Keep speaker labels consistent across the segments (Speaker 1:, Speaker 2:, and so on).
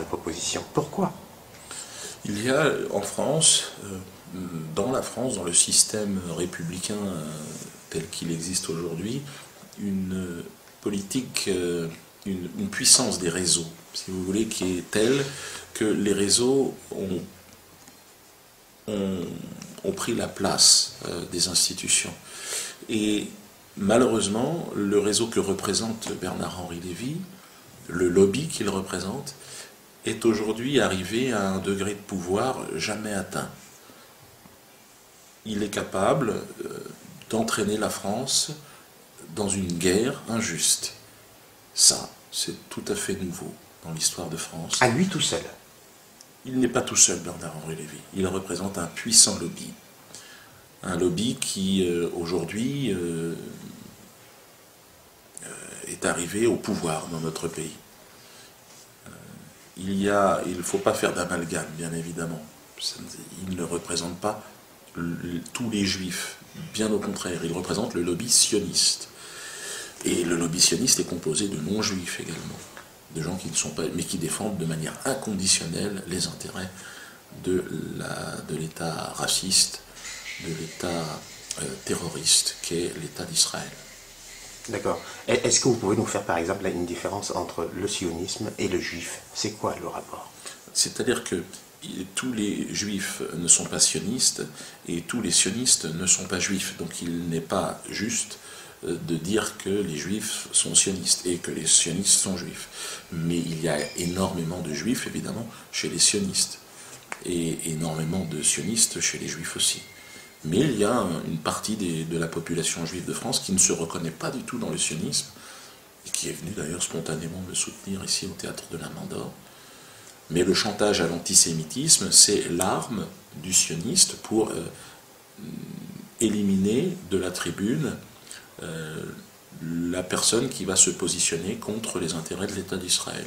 Speaker 1: de proposition. Pourquoi?
Speaker 2: Il y a en France, dans le système républicain tel qu'il existe aujourd'hui, une politique, une puissance des réseaux, si vous voulez, qui est telle que les réseaux ont pris la place des institutions. Et malheureusement, le réseau que représente Bernard-Henri Lévy, le lobby qu'il représente, est aujourd'hui arrivé à un degré de pouvoir jamais atteint. Il est capable d'entraîner la France dans une guerre injuste. Ça, c'est tout à fait nouveau dans l'histoire de France.
Speaker 1: À lui tout seul?
Speaker 2: Il n'est pas tout seul, Bernard-Henri Lévy. Il représente un puissant lobby. Un lobby qui, aujourd'hui, est arrivé au pouvoir dans notre pays. Il ne faut pas faire d'amalgame, bien évidemment. Il ne représente pas tous les juifs. Bien au contraire, il représente le lobby sioniste. Et le lobby sioniste est composé de non-juifs également. De gens qui ne sont pas, mais qui défendent de manière inconditionnelle les intérêts de l'État raciste, de l'État terroriste qu'est l'État d'Israël.
Speaker 1: D'accord. Est-ce que vous pouvez nous faire par exemple une différence entre le sionisme et le juif? C'est quoi le rapport?
Speaker 2: C'est-à-dire que tous les juifs ne sont pas sionistes et tous les sionistes ne sont pas juifs. Donc il n'est pas juste de dire que les juifs sont sionistes et que les sionistes sont juifs. Mais il y a énormément de juifs, évidemment, chez les sionistes. Et énormément de sionistes chez les juifs aussi. Mais il y a une partie de la population juive de France qui ne se reconnaît pas du tout dans le sionisme, et qui est venue d'ailleurs spontanément me soutenir ici au Théâtre de la Main d'Or. Mais le chantage à l'antisémitisme, c'est l'arme du sioniste pour éliminer de la tribune la personne qui va se positionner contre les intérêts de l'État d'Israël.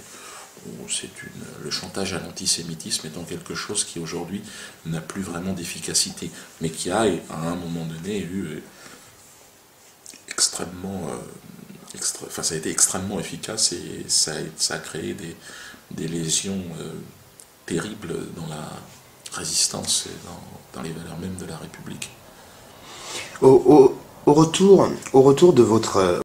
Speaker 2: Le chantage à l'antisémitisme étant quelque chose qui aujourd'hui n'a plus vraiment d'efficacité, mais qui a à un moment donné eu extrêmement, ça a été extrêmement efficace et ça a créé des lésions terribles dans la résistance et dans les valeurs mêmes de la République.
Speaker 1: Au retour de votre